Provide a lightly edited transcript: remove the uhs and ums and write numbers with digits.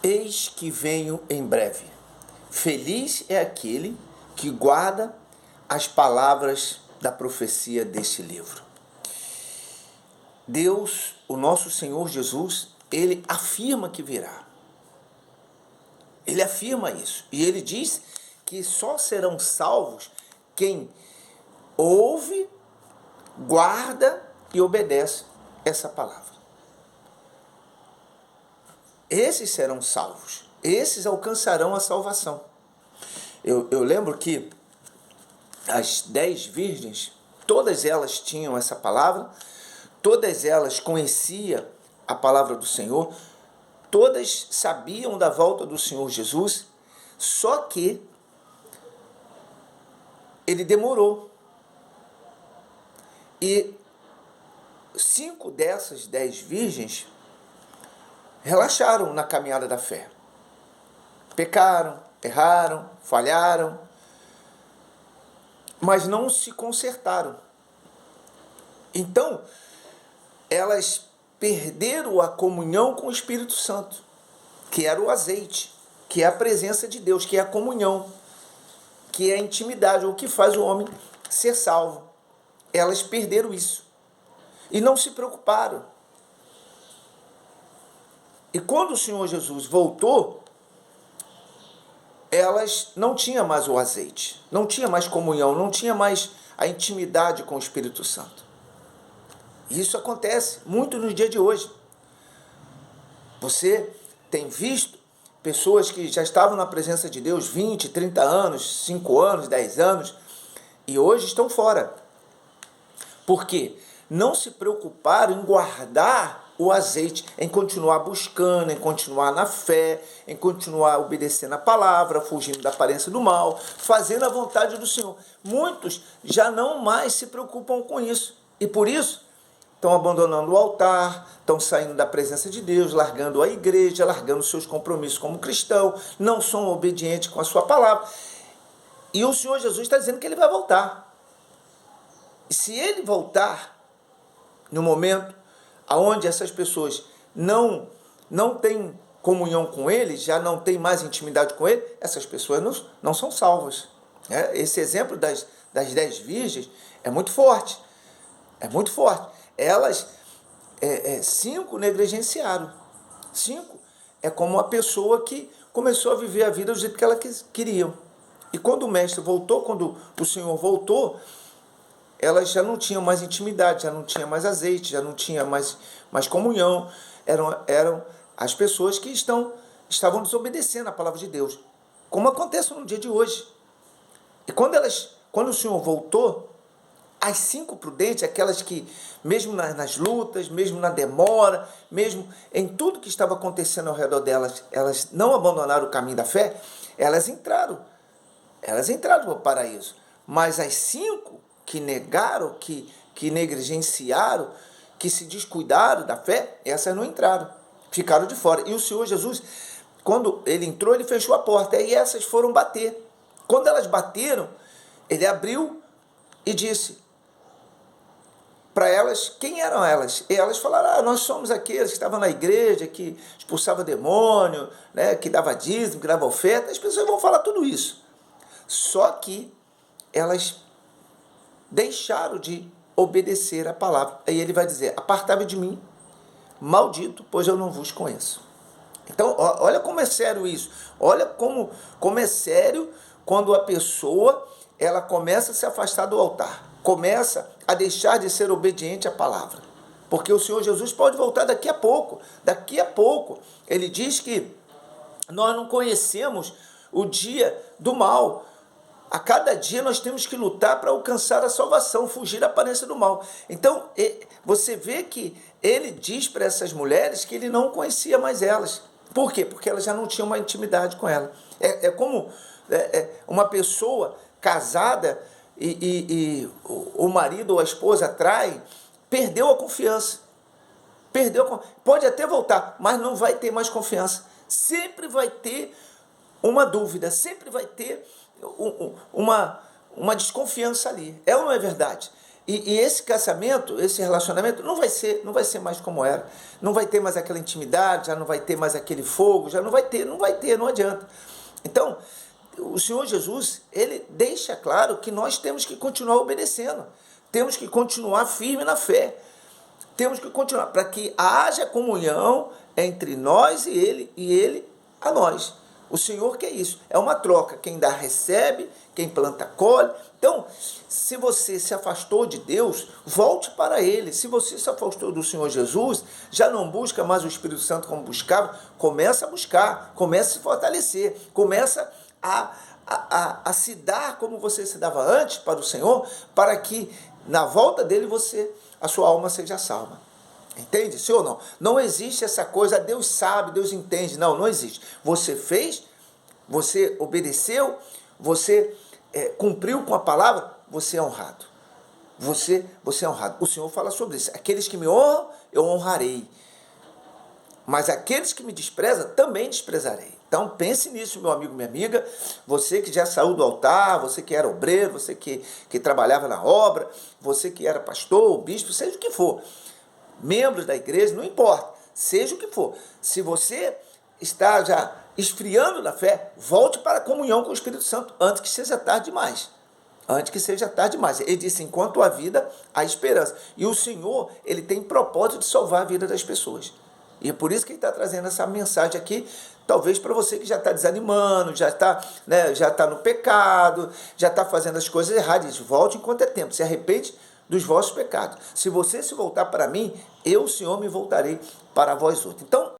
Eis que venho em breve. Feliz é aquele que guarda as palavras da profecia deste livro. Deus, o nosso Senhor Jesus, ele afirma que virá. Ele afirma isso. E ele diz que só serão salvos quem ouve, guarda e obedece essa palavra. Esses serão salvos. Esses alcançarão a salvação. Eu lembro que as 10 virgens, todas elas tinham essa palavra, todas elas conheciam a palavra do Senhor, todas sabiam da volta do Senhor Jesus, só que ele demorou. E 5 dessas 10 virgens relaxaram na caminhada da fé. Pecaram, erraram, falharam, mas não se consertaram. Então, elas perderam a comunhão com o Espírito Santo, que era o azeite, que é a presença de Deus, que é a comunhão, que é a intimidade, o que faz o homem ser salvo. Elas perderam isso e não se preocuparam. E quando o Senhor Jesus voltou, elas não tinham mais o azeite, não tinha mais comunhão, não tinha mais a intimidade com o Espírito Santo. Isso acontece muito nos dias de hoje. Você tem visto pessoas que já estavam na presença de Deus 20, 30 anos, 5 anos, 10 anos, e hoje estão fora. Por quê? Não se preocuparam em guardar o azeite, em continuar buscando, em continuar na fé, em continuar obedecendo a palavra, fugindo da aparência do mal, fazendo a vontade do Senhor. Muitos já não mais se preocupam com isso. E por isso, estão abandonando o altar, estão saindo da presença de Deus, largando a igreja, largando seus compromissos como cristão, não são obedientes com a sua palavra. E o Senhor Jesus está dizendo que ele vai voltar. E se ele voltar, no momento onde essas pessoas não têm comunhão com ele, já não têm mais intimidade com ele, essas pessoas não são salvas. Esse exemplo das 10 virgens é muito forte. É muito forte. Elas, 5 negligenciaram. 5 é como uma pessoa que começou a viver a vida do jeito que ela queria. E quando o mestre voltou, quando o Senhor voltou, elas já não tinham mais intimidade, já não tinha mais azeite, já não tinha mais comunhão. Eram as pessoas que estavam desobedecendo a palavra de Deus, como acontece no dia de hoje. E quando o Senhor voltou, as 5 prudentes, aquelas que, mesmo nas lutas, mesmo na demora, mesmo em tudo que estava acontecendo ao redor delas, elas não abandonaram o caminho da fé, elas entraram para o paraíso. Mas as 5 que negaram, que negligenciaram, que se descuidaram da fé, essas não entraram, ficaram de fora. E o Senhor Jesus, quando ele entrou, ele fechou a porta, e essas foram bater. Quando elas bateram, ele abriu e disse para elas quem eram elas. E elas falaram: nós somos aqueles que estavam na igreja, que expulsava demônio, né, que dava dízimo, que dava oferta. As pessoas vão falar tudo isso. Só que elas deixaram de obedecer a palavra. Aí ele vai dizer: apartai-vos de mim, maldito, pois eu não vos conheço. Então, olha como é sério isso. Olha como é sério quando a pessoa ela começa a se afastar do altar, começa a deixar de ser obediente à palavra. Porque o Senhor Jesus pode voltar daqui a pouco. Daqui a pouco. Ele diz que nós não conhecemos o dia do mal. A cada dia nós temos que lutar para alcançar a salvação, fugir da aparência do mal. Então, você vê que ele diz para essas mulheres que ele não conhecia mais elas. Por quê? Porque elas já não tinham uma intimidade com ela. É como uma pessoa casada e o marido ou a esposa trai, perdeu a confiança. Pode até voltar, mas não vai ter mais confiança. Sempre vai ter uma dúvida, sempre vai ter uma desconfiança ali. É ou não é verdade? E esse casamento, esse relacionamento não vai ser mais como era. Não vai ter mais aquela intimidade, já não vai ter mais aquele fogo, já não vai ter, não adianta. Então, o Senhor Jesus, ele deixa claro que nós temos que continuar obedecendo. Temos que continuar firme na fé. Temos que continuar para que haja comunhão entre nós e ele a nós. O Senhor quer isso. É uma troca. Quem dá, recebe. Quem planta, colhe. Então, se você se afastou de Deus, volte para Ele. Se você se afastou do Senhor Jesus, já não busca mais o Espírito Santo como buscava, começa a buscar, começa a se fortalecer, começa a se dar como você se dava antes para o Senhor, para que na volta dele a sua alma seja salva. Entende? Sim ou não? Não existe essa coisa, Deus sabe, Deus entende. Não existe. Você fez, você obedeceu, você cumpriu com a palavra, você é honrado. Você é honrado. O Senhor fala sobre isso. Aqueles que me honram, eu honrarei. Mas aqueles que me desprezam, também desprezarei. Então pense nisso, meu amigo, minha amiga. Você que já saiu do altar, você que era obreiro, você que trabalhava na obra, você que era pastor, bispo, seja o que for. Membros da igreja, não importa. Seja o que for. Se você está já esfriando na fé, volte para a comunhão com o Espírito Santo antes que seja tarde demais. Antes que seja tarde demais. Ele disse, enquanto há vida, há esperança. E o Senhor, ele tem propósito de salvar a vida das pessoas. E é por isso que ele está trazendo essa mensagem aqui, talvez para você que já está desanimando, já está no pecado, já está fazendo as coisas erradas. Volte enquanto é tempo, se arrepende dos vossos pecados. Se você se voltar para mim, eu, Senhor, me voltarei para vós outros. Então,